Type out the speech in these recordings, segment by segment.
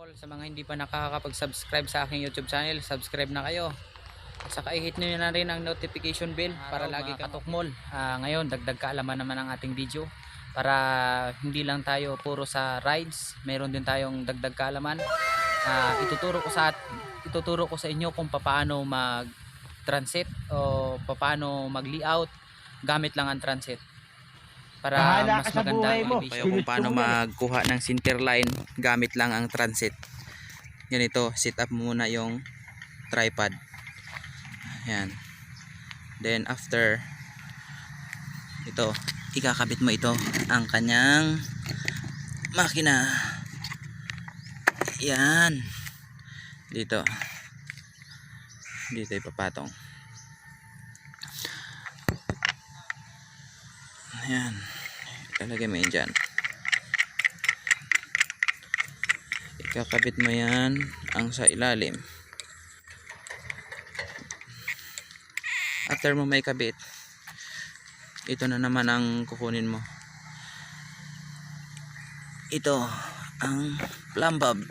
all, sa mga hindi pa nakakapag-subscribe sa aking YouTube channel, subscribe na kayo. At saka i-hit nyo na rin ang notification bell para lagi katukmol. Ngayon, dagdag kaalaman naman ang ating video. Para hindi lang tayo puro sa rides, meron din tayong dagdag kaalaman. Ituturo ko sa inyo kung paano mag-transit o paano mag-layout gamit lang ang transit. Para Bahala mas ka sa maganda buhay ang mo. elevation. Kung paano magkuha ng center line gamit lang ang transit. Ganito, set up muna yung tripod. Yan. Then after ito, ikakabit mo ito ang kanyang makina. Yan. Dito ipapatong. Ayan. Ilalagay mo yan dyan. Ikakabit mo yan ang sa ilalim. After mo may kabit, ito na naman ang kukunin mo. Ito ang plumbob,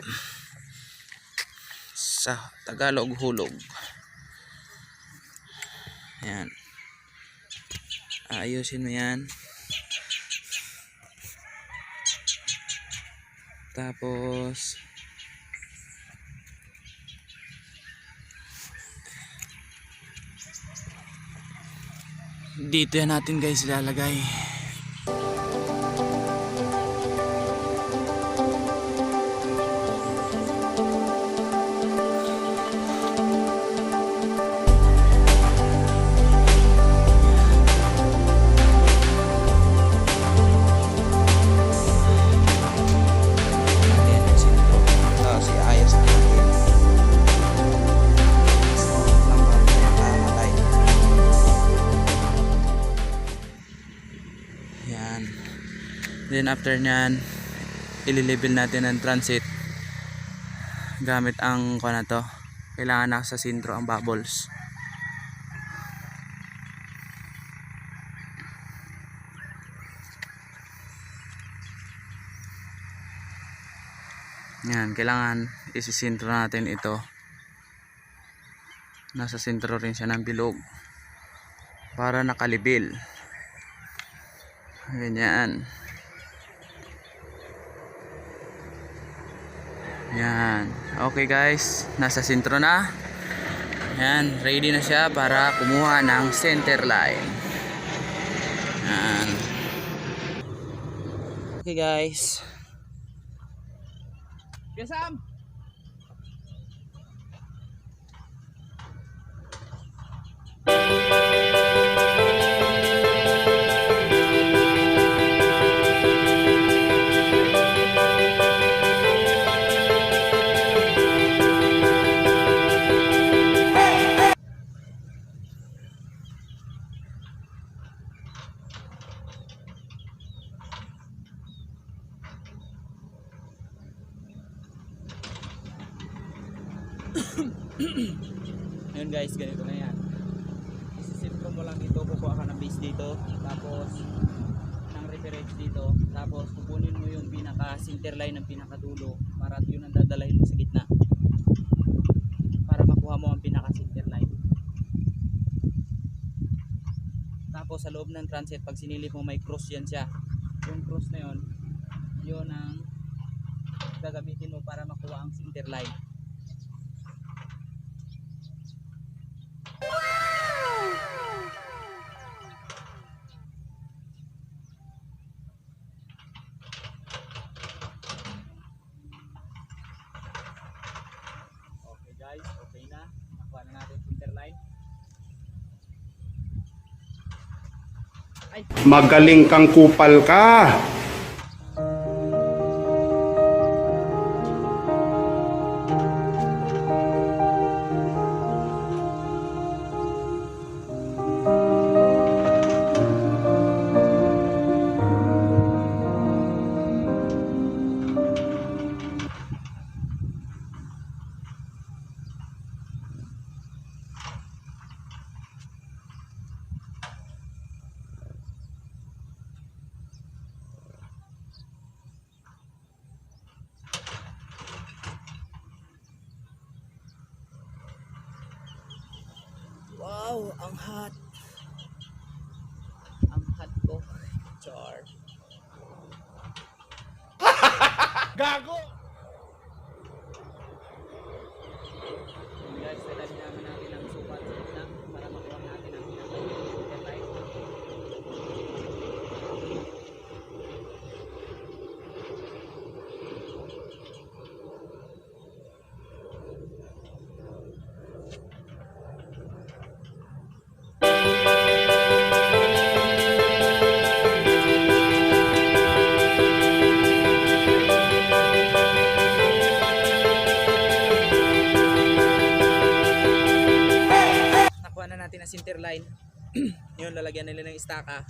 sa Tagalog hulog. Ayan. Ayusin mo yan. Tapos dito yan natin guys ilalagay. Then after nyan, ililibel natin ang transit gamit ang na to. Kailangan nasa sentro ang bubbles. Yan, kailangan isisentro natin ito. Nasa sentro rin siya ng bilog para nakalibil. Ganyan. Yan. Okay guys, nasa sentro na. Yan, ready na siya para kumuha ng center line. Yan. Okay guys. Yes, Sam. Ayun guys, ganito na yan. Isisentro mo lang dito, kukuha ka ng base dito, tapos ng reference dito, tapos kukunin mo yung pinaka center line ng pinakadulo para yun ang dadalahin mo sa gitna para makuha mo ang pinaka center line. Tapos sa loob ng transit, pag sinilip mo may cross yan siya. Yung cross na yun, yun ang gagamitin mo para makuha ang center line. Guys, okay na. Nakuha na natin center line. Magaling kang kupal ka. Wow, ang hot. Ang hot ko. Char. Gago! Yun guys, dadalhin namin natin ang sukat sa gitna para makuha natin ang pinaka-light. Nakuha na natin ang center line. Yun, lalagyan nila ng istaka.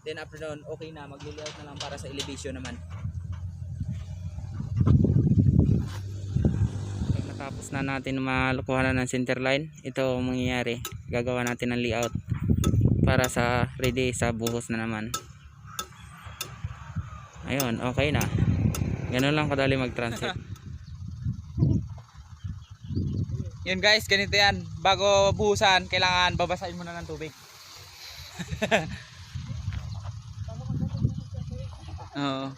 Then after nun, okay na, magli-layout na lang para sa elevation naman. Pag natapos na natin malukuha na ng center line, ito ang mangyayari. Gagawa natin ng layout para sa ready sa buhos na naman. Ayun, okay na. Ganun lang kadali mag-transit. Yun guys, ganito yan. Bago buhusan, kailangan babasahin muna ng tubig. Oo.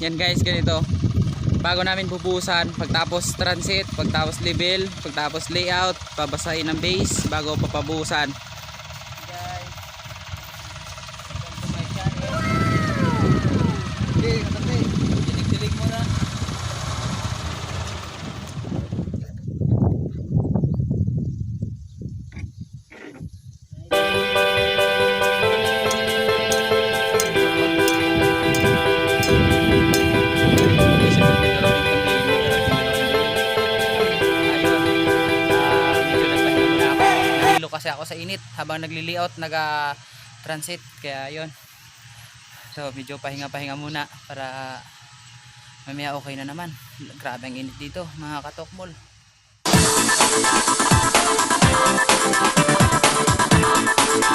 Yan guys, ganito. Bago namin bubuhusan, pagtapos transit, pagtapos level, pagtapos layout, babasahin ng base bago papabuhusan. Guys, welcome to my channel. Dilig-dilig muna. Kasi ako sa init habang nagli-layout, naga-transit, kaya yun. So medyo pahinga-pahinga muna para mamaya okay na naman. Grabe ang init dito mga katokmol.